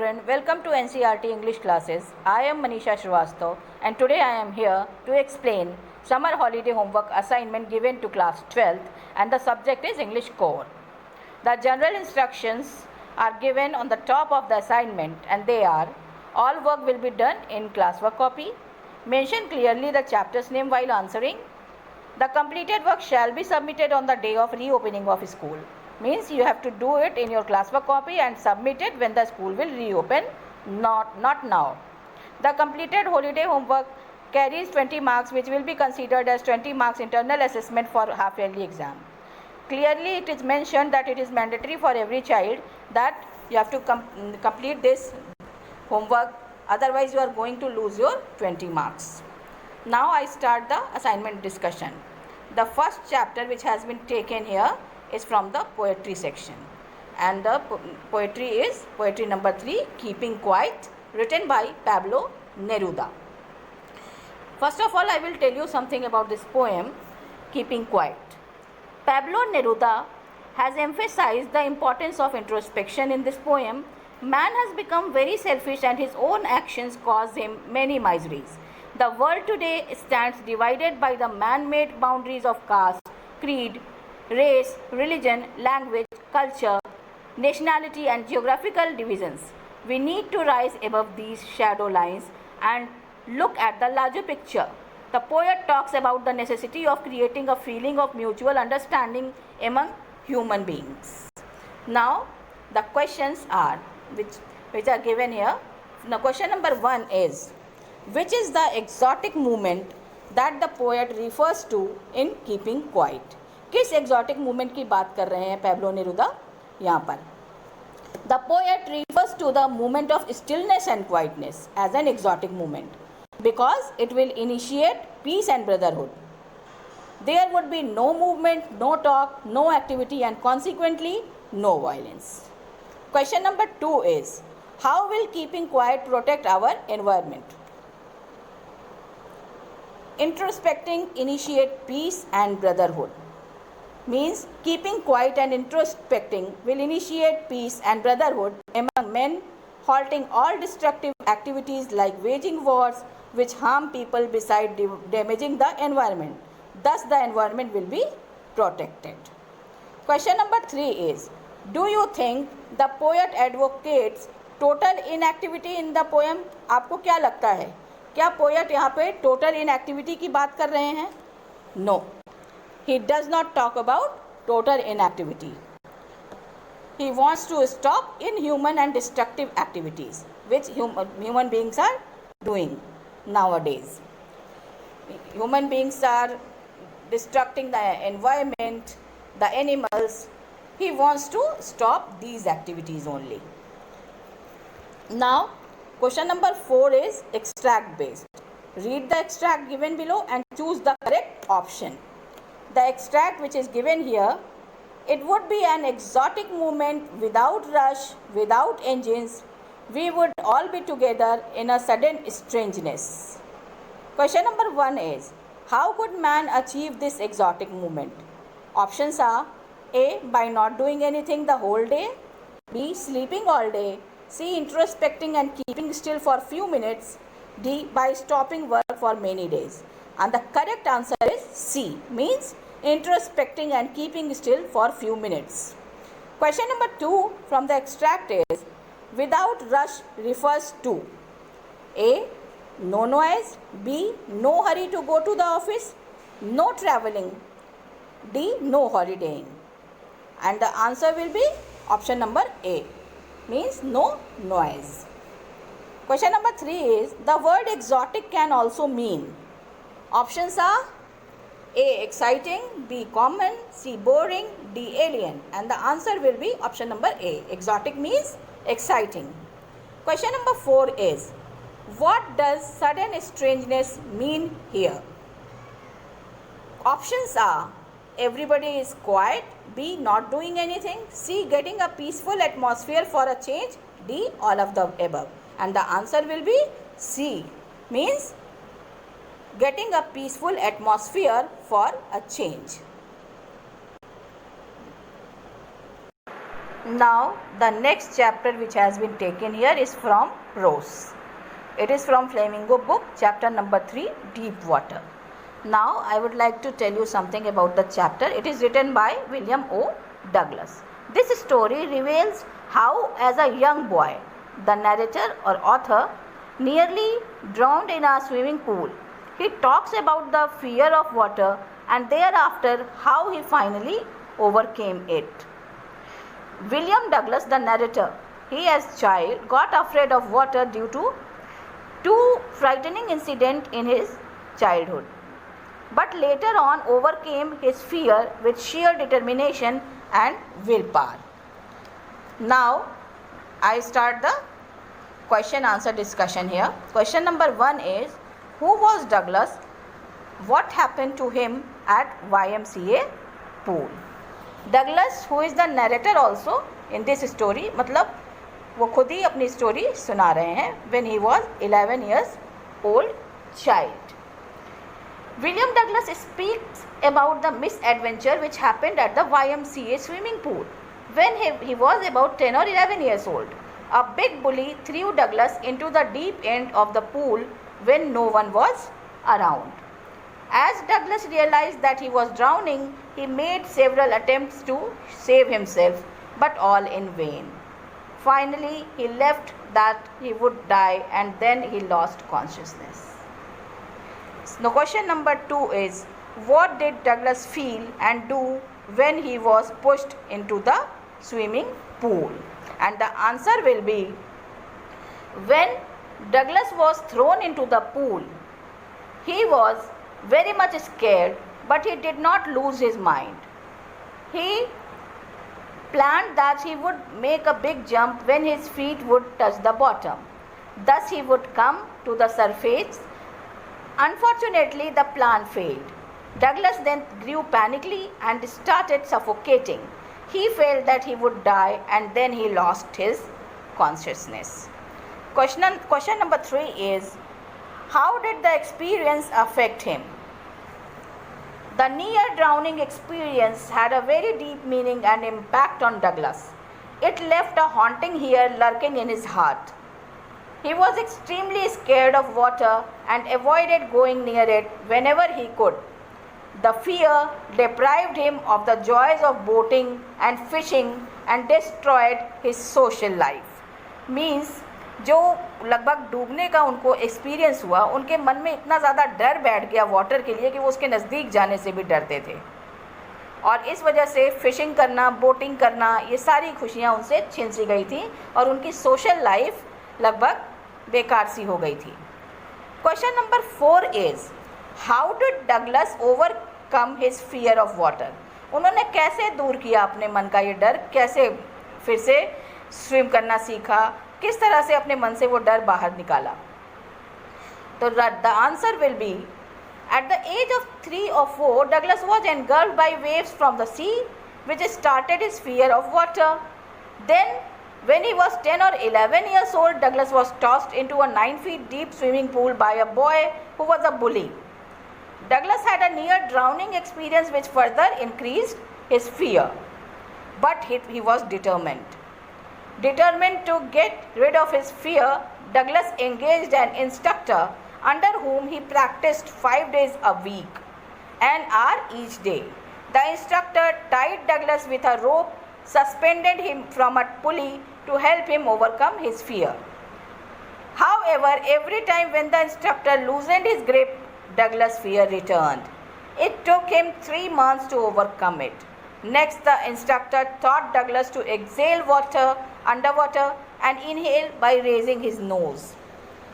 children, welcome to NCERT English classes. I am Manisha Shrivastava and today I am here to explain summer holiday homework assignment given to class 12th and the subject is English core. The general instructions are given on the top of the assignment and they are: all work will be done in classwork copy. Mention clearly the chapter's name while answering. The completed work shall be submitted on the day of reopening of school. Means you have to do it in your classwork copy and submit it when the school will reopen, not now. The completed holiday homework carries 20 marks which will be considered as 20 marks internal assessment for half yearly exam. Clearly it is mentioned that it is mandatory for every child that you have to complete this homework, otherwise you are going to lose your 20 marks. Now I start the assignment discussion. The first chapter which has been taken here is from the poetry section, and the poetry is poetry number 3, Keeping Quiet, written by Pablo Neruda. First of all, I will tell you something about this poem, Keeping Quiet. Pablo Neruda has emphasized the importance of introspection in this poem. Man has become very selfish and his own actions cause him many miseries. The world today stands divided by the man-made boundaries of caste, creed, race, religion, language, culture, nationality and geographical divisions. We need to rise above these shadow lines and look at the larger picture. The poet talks about the necessity of creating a feeling of mutual understanding among human beings. Now, the questions are which are given here. Now, question number 1 is, which is the exotic movement that the poet refers to in Keeping Quiet? किस exotic movement की बात कर रहे हैं Pablo Neruda यहाँ पर? The poet refers to the movement of stillness and quietness as an exotic movement because it will initiate peace and brotherhood. There would be no movement, no talk, no activity and consequently no violence. Question number 2 is, how will keeping quiet protect our environment? Introspecting initiate peace and brotherhood. Means keeping quiet and introspecting will initiate peace and brotherhood among men, halting all destructive activities like waging wars which harm people beside damaging the environment. Thus the environment will be protected. Question number 3 is, do you think the poet advocates total inactivity in the poem? आपको क्या लगता है, क्या poet यहाँ पे total inactivity की बात कर रहे हैं? No, he does not talk about total inactivity. He wants to stop inhuman and destructive activities which human beings are doing nowadays. Human beings are destructing the environment, the animals. He wants to stop these activities only. Now, question number 4 is extract based. Read the extract given below and choose the correct option. The extract which is given here, it would be an exotic movement without rush, without engines. We would all be together in a sudden strangeness. Question number 1 is, how could man achieve this exotic movement? Options are A, by not doing anything the whole day, B, sleeping all day, C, introspecting and keeping still for few minutes, D, by stopping work for many days. And the correct answer is C, means introspecting and keeping still for few minutes. Question number 2 from the extract is, without rush refers to A, no noise, B, no hurry to go to the office, no traveling, D, no holidaying. And the answer will be option number A, means no noise. Question number 3 is, the word exotic can also mean. Options are A, exciting, B, common, C, boring, D, alien. And the answer will be option number A. Exotic means exciting. Question number 4 is, what does sudden strangeness mean here? Options are everybody is quiet, B, not doing anything, C, getting a peaceful atmosphere for a change, D, all of the above. And the answer will be C, means getting a peaceful atmosphere for a change. Now the next chapter which has been taken here is from Prose. It is from Flamingo book, chapter number 3, Deep Water. Now I would like to tell you something about the chapter. It is written by William O. Douglas. This story reveals how, as a young boy, the narrator or author nearly drowned in a swimming pool. He talks about the fear of water and thereafter how he finally overcame it. William Douglas, the narrator, he as child got afraid of water due to two frightening incidents in his childhood, but later on overcame his fear with sheer determination and willpower. Now I start the question answer discussion here. Question number 1 is, who was Douglas? What happened to him at YMCA pool? Douglas, who is the narrator also in this story, मतलब वो खुद ही अपनी story सुना रहे हैं, when he was 11 years old child. William Douglas speaks about the misadventure which happened at the YMCA swimming pool. When he was about 10 or 11 years old, a big bully threw Douglas into the deep end of the pool when no one was around. As Douglas realized that he was drowning, he made several attempts to save himself, but all in vain. Finally, he left that he would die and then he lost consciousness. Now, question number 2 is, what did Douglas feel and do when he was pushed into the swimming pool? And the answer will be, when Douglas was thrown into the pool, he was very much scared, but he did not lose his mind. He planned that he would make a big jump when his feet would touch the bottom. Thus he would come to the surface. Unfortunately, the plan failed. Douglas then grew panicky and started suffocating. He felt that he would die and then he lost his consciousness. Question number 3 is, how did the experience affect him? The near drowning experience had a very deep meaning and impact on Douglas. It left a haunting fear lurking in his heart. He was extremely scared of water and avoided going near it whenever he could. The fear deprived him of the joys of boating and fishing and destroyed his social life. Means, जो लगभग डूबने का उनको experience हुआ, उनके मन में इतना ज़्यादा डर बैठ गया वाटर के लिए कि वो उसके नज़दीक जाने से भी डरते थे, और इस वजह से फिशिंग करना, बोटिंग करना, ये सारी खुशियाँ उनसे छिन सी गई थी और उनकी सोशल लाइफ लगभग बेकार सी हो गई थी. Question number 4 is, how did Douglas overcome his fear of water? उन्होंने कैसे दूर किया अपने मन का ये डर, कैसे फिर से स्विम करना सीखा, किस तरह से अपने मन से वो डर बाहर निकाला? तो the answer will be, at the age of 3 or 4 Douglas was engulfed by waves from the sea which started his fear of water. Then when he was 10 or 11 years old, Douglas was tossed into a 9 feet deep swimming pool by a boy who was a bully. Douglas had a near drowning experience which further increased his fear, but he was determined. Determined to get rid of his fear, Douglas engaged an instructor under whom he practiced 5 days a week, an hour each day. The instructor tied Douglas with a rope, suspended him from a pulley to help him overcome his fear. However, every time when the instructor loosened his grip, Douglas' fear returned. It took him 3 months to overcome it. Next, the instructor taught Douglas to exhale water underwater and inhale by raising his nose.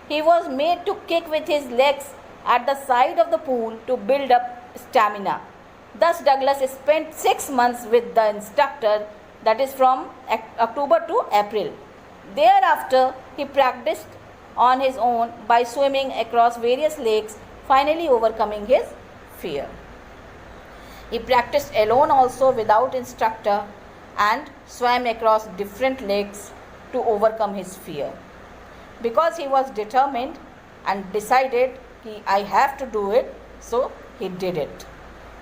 He was made to kick with his legs at the side of the pool to build up stamina. Thus, Douglas spent 6 months with the instructor, that is from October to April. Thereafter, he practiced on his own by swimming across various lakes, finally overcoming his fear. He practiced alone also without instructor and swam across different lakes to overcome his fear. Because he was determined and decided I have to do it, so he did it.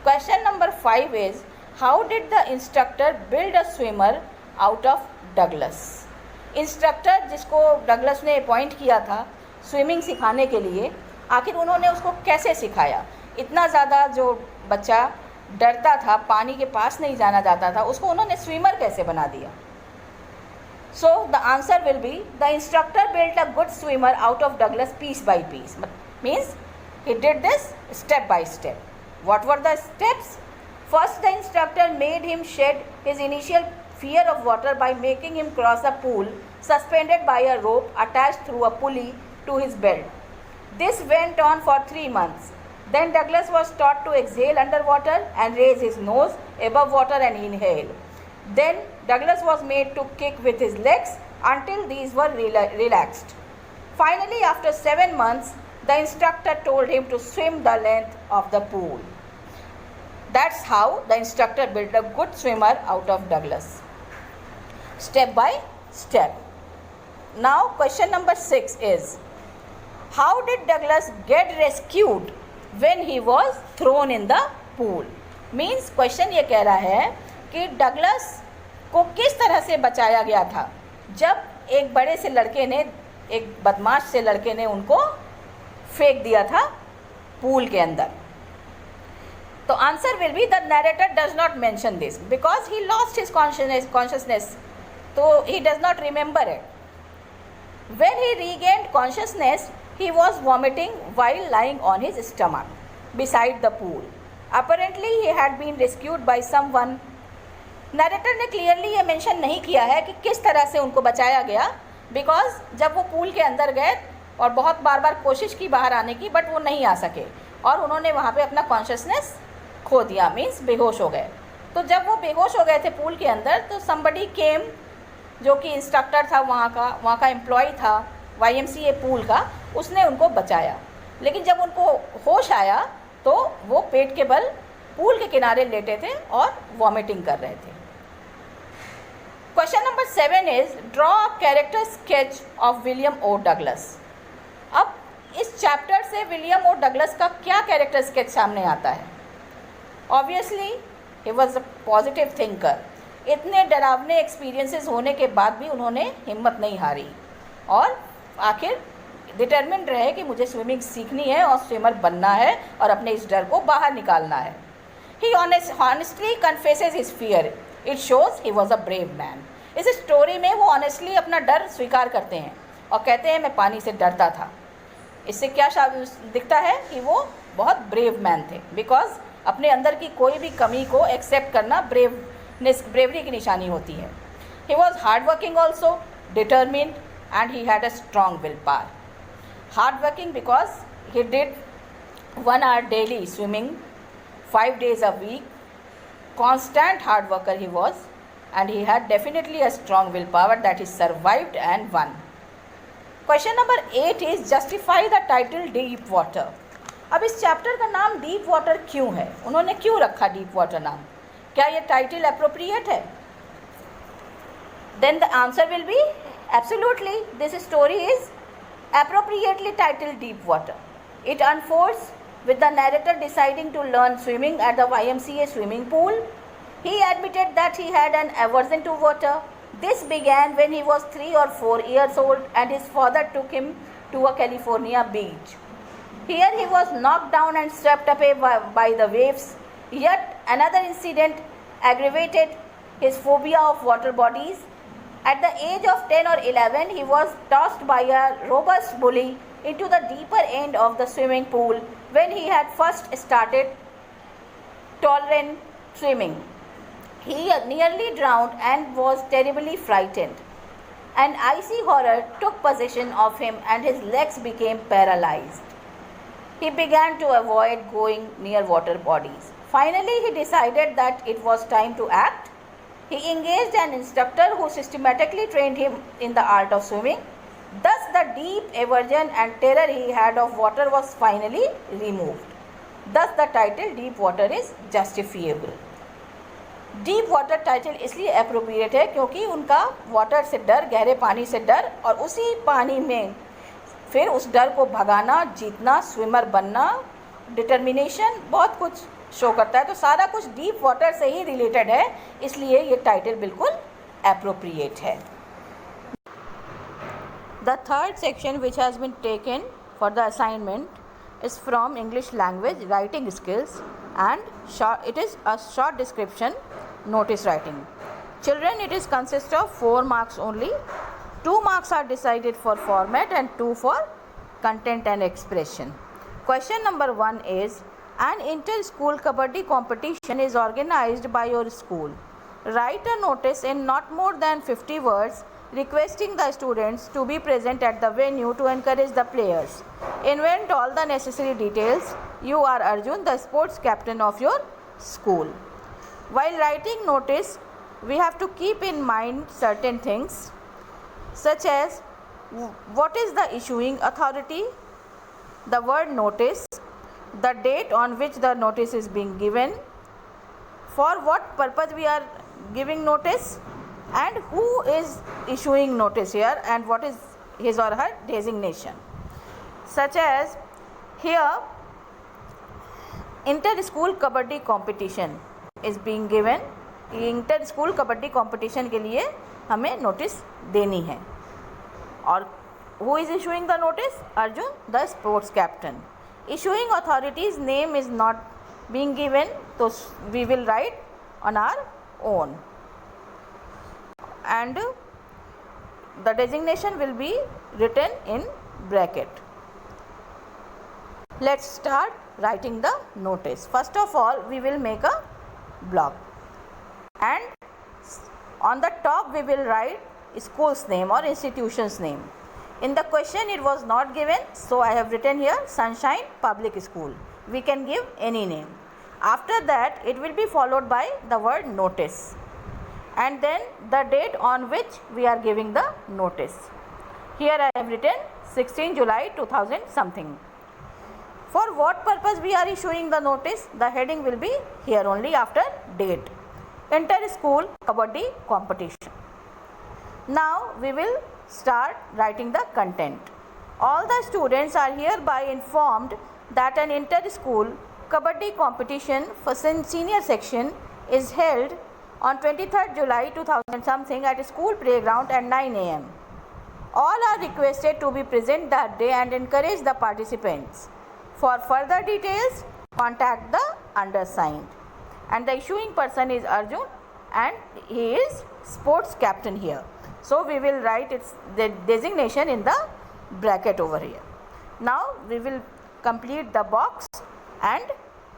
Question number 5 is, how did the instructor build a swimmer out of Douglas. Instructor जिसको Douglas ने appoint किया था swimming सिखाने के लिए, आखिर उन्होंने उसको कैसे सिखाया? इतना ज़्यादा जो बच्चा डरता था, पानी के पास नहीं जाना चाहता था, उसको उन्होंने स्विमर कैसे बना दिया? So the answer will be the instructor built a good swimmer out of Douglas piece by piece. Means he did this step by step. What were the steps? First, the instructor made him shed his initial fear of water by making him cross a pool suspended by a rope attached through a pulley to his belt. This went on for 3 months. Then Douglas was taught to exhale underwater and raise his nose above water and inhale. Then Douglas was made to kick with his legs until these were relaxed. Finally, after 7 months, the instructor told him to swim the length of the pool. That's how the instructor built a good swimmer out of Douglas. Step by step. Now question number 6 is, how did Douglas get rescued when he was thrown in the pool? Means question ये कह रहा है कि Douglas को किस तरह से बचाया गया था जब एक बड़े से लड़के ने, एक बदमाश से लड़के ने उनको फेंक दिया था पूल के अंदर। तो answer will be the narrator does not mention this because he lost his consciousness, तो he does not remember it. When he regained consciousness he was vomiting while lying on his stomach beside the pool. Apparently he had been rescued by someone. Narrator ने clearly ये mention नहीं किया है कि किस तरह से उनको बचाया गया, बिकॉज जब वो पूल के अंदर गए और बहुत बार बार कोशिश की बाहर आने की, बट वो नहीं आ सके और उन्होंने वहाँ पे अपना कॉन्शियसनेस खो दिया, मीन्स बेहोश हो गए। तो जब वो बेहोश हो गए थे पूल के अंदर, तो समबडी केम, जो कि इंस्ट्रक्टर था वहाँ का एम्प्लॉय था YMCA पूल का, उसने उनको बचाया। लेकिन जब उनको होश आया तो वो पेट के बल पूल के किनारे लेटे थे और वॉमिटिंग कर रहे थे। Question number 7 is draw a character sketch of William O Douglas. अब इस चैप्टर से विलियम ओ डगलस का क्या कैरेक्टर स्केच सामने आता है? Obviously he was a positive thinker. इतने डरावने एक्सपीरियंसेस होने के बाद भी उन्होंने हिम्मत नहीं हारी और आखिर डिटर्मिन्ड रहे कि मुझे स्विमिंग सीखनी है और स्विमर बनना है और अपने इस डर को बाहर निकालना है। He honestly confesses his fear, it shows he was a brave man. इस स्टोरी में वो ऑनेस्टली अपना डर स्वीकार करते हैं और कहते हैं मैं पानी से डरता था। इससे क्या दिखता है कि वो बहुत ब्रेव मैन थे, बिकॉज अपने अंदर की कोई भी कमी को एक्सेप्ट करना ब्रेवरी की निशानी होती है। He was hard working also, determined, and he had a strong will power. Hard working because he did 1 hour daily swimming 5 days a week. Constant hard worker he was, and he had definitely a strong willpower that he survived and won. Question number 8 is justify the title deep water. अब इस chapter का नाम deep water क्यों है? उन्होंने क्यों रखा deep water नाम? क्या ये टाइटल अप्रोप्रिएट है? Then the answer will be absolutely. This story is appropriately titled Deep Water. It unfolds with the narrator deciding to learn swimming at the YMCA swimming pool. He admitted that he had an aversion to water. This began when he was 3 or 4 years old and his father took him to a California beach. Here he was knocked down and swept away by the waves. Yet another incident aggravated his phobia of water bodies. At the age of 10 or 11, he was tossed by a robust bully into the deeper end of the swimming pool when he had first started tolerant swimming. He nearly drowned and was terribly frightened. An icy horror took possession of him and his legs became paralyzed. He began to avoid going near water bodies. Finally, he decided that it was time to act. He engaged an instructor who systematically trained him in the art of swimming. Thus, the deep aversion and terror he had of water was finally removed. Thus, the title Deep Water is justifiable. Deep water title इसलिए appropriate है क्योंकि उनका water से डर, गहरे पानी से डर, और उसी पानी में फिर उस डर को भगाना, जीतना, स्विमर बनना, डिटर्मिनेशन, बहुत कुछ शो करता है। तो सारा कुछ डीप वाटर से ही रिलेटेड है, इसलिए ये टाइटल बिल्कुल appropriate है. The third section which has been taken for the assignment is from English language writing skills, and it is a short description notice writing. Children, it is consist of 4 marks only. 2 marks are decided for format and 2 for content and expression. Question number 1 is, an inter-school kabaddi competition is organized by your school. Write a notice in not more than 50 words requesting the students to be present at the venue to encourage the players. Invent all the necessary details. You are Arjun, the sports captain of your school. While writing notice, we have to keep in mind certain things, such as what is the issuing authority, the word notice, the date on which the notice is being given, for what purpose we are giving notice, and who is issuing notice here, and what is his or her designation. Such as here, inter-school kabaddi competition is being given. Inter-school kabaddi competition के लिए हमें notice देनी है. और who is issuing the notice? Arjun, the sports captain. Issuing authority's name is not being given, तो we will write on our own. And the designation will be written in bracket. Let's start writing the notice. First of all, we will make a block, and on the top we will write school's name or institution's name. In the question it was not given, so I have written here Sunshine Public School. We can give any name. After that, it will be followed by the word notice, and then the date on which we are giving the notice. Here I have written 16 July 2000 something. For what purpose we are issuing the notice? The heading will be here only after date. Inter-school kabaddi competition. Now we will start writing the content. All the students are hereby informed that an inter-school kabaddi competition for senior section is held on 23rd July 2000 something at school playground at 9 am. All are requested to be present that day and encourage the participants. For further details, contact the undersigned. And the issuing person is Arjun, and he is sports captain here. So we will write the designation in the bracket over here. Now we will complete the box, and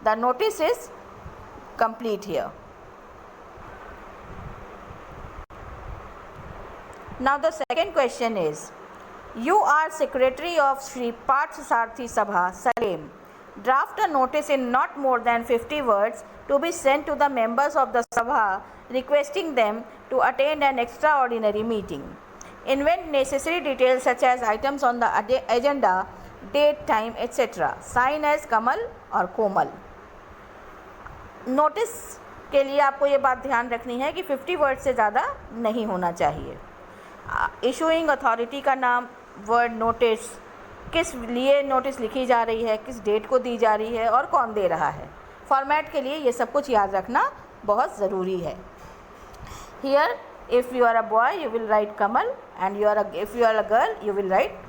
the notice is complete here. Now the second question is, you are secretary of Shri Parth Sarthi Sabha, Salem. Draft a notice in not more than 50 words to be sent to the members of the Sabha requesting them to attend an extraordinary meeting. Invent necessary details such as items on the agenda, date, time, etc. Sign as Kamal or Komal. Notice के लिए आपको ये बात ध्यान रखनी है कि 50 word से ज़्यादा नहीं होना चाहिए. इशूइंग अथॉरिटी का नाम, वर्ड नोटिस, किस लिए नोटिस लिखी जा रही है, किस डेट को दी जा रही है और कौन दे रहा है. फॉर्मेट के लिए ये सब कुछ याद रखना बहुत ज़रूरी है. Here if you are a boy you will write Kamal, and if you are a girl you will write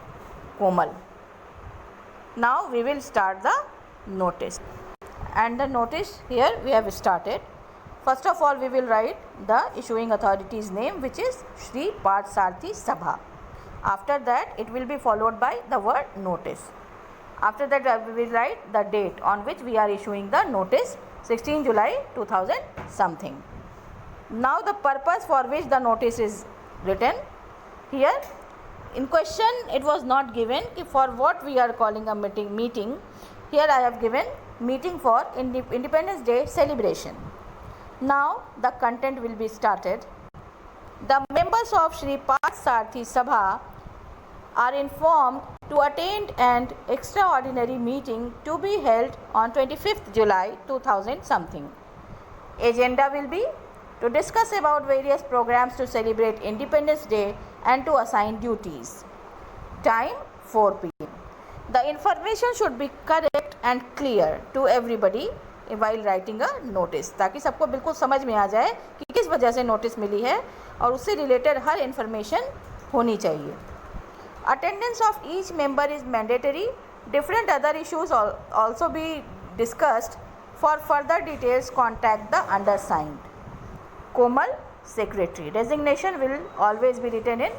Komal. Now we will start the notice, and the notice here we have started. First of all, we will write the issuing authority's name, which is Shri Parth Sarthi Sabha. After that, it will be followed by the word notice. After that, we will write the date on which we are issuing the notice, 16 July 2000 something. Now the purpose for which the notice is written here. In question, it was not given for what we are calling a meeting. Here I have given meeting for Independence Day celebration. Now the content will be started. The members of Shri Parth Sarthi Sabha are informed to attend an extraordinary meeting to be held on 25th July 2000 something. Agenda will be to discuss about various programs to celebrate Independence Day and to assign duties. Time 4 p.m. The information should be correct and clear to everybody while writing a notice, ताकि सबको बिल्कुल समझ में आ जाए कि किस वजह से नोटिस मिली है और उससे रिलेटेड हर इन्फॉर्मेशन होनी चाहिए. Attendance of each member is mandatory. Different other issues also be discussed. For further details, contact the undersigned. Komal, Secretary. Designation will always be written in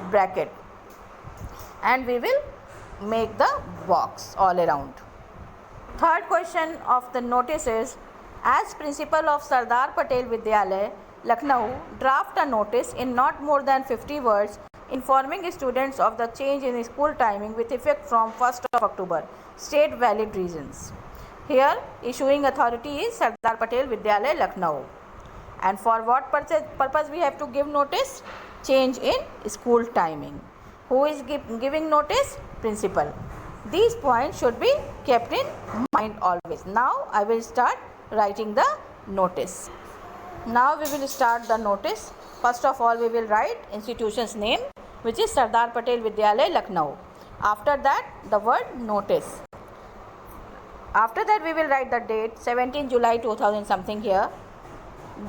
bracket. And we will make the box all around. Third question of the notice is, as principal of Sardar Patel Vidyalaya, Lucknow, draft a notice in not more than 50 words informing students of the change in school timing with effect from 1st of October. State valid reasons. Here, issuing authority is Sardar Patel Vidyalaya, Lucknow. And for what purpose we have to give notice? Change in school timing. Who is giving notice? Principal. These points should be kept in mind always. Now, I will start writing the notice. Now, we will start the notice. First of all, we will write institution's name, which is Sardar Patel Vidyalaya, Lucknow. After that, the word notice. After that, we will write the date, 17 July 2000 something here.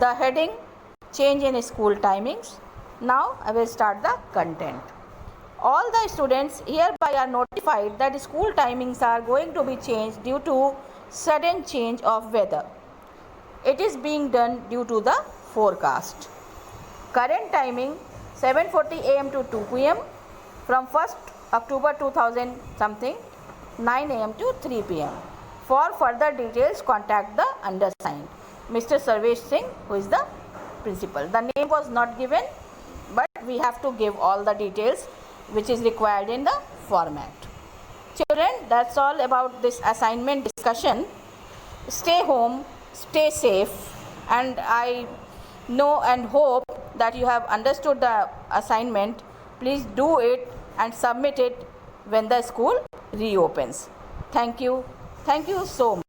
The heading, change in school timings. Now, I will start the content. All the students hereby are notified that school timings are going to be changed due to sudden change of weather. It is being done due to the forecast. Current timing 7:40 am to 2 pm, from 1st October 2000 something, 9 am to 3 pm. For further details, contact the undersigned, Mr. Sarvesh Singh, who is the principal. The name was not given, but we have to give all the details which is required in the format. Children, that's all about this assignment discussion. Stay home, stay safe, and I know and hope that you have understood the assignment. Please do it and submit it when the school reopens. Thank you. Thank you so much.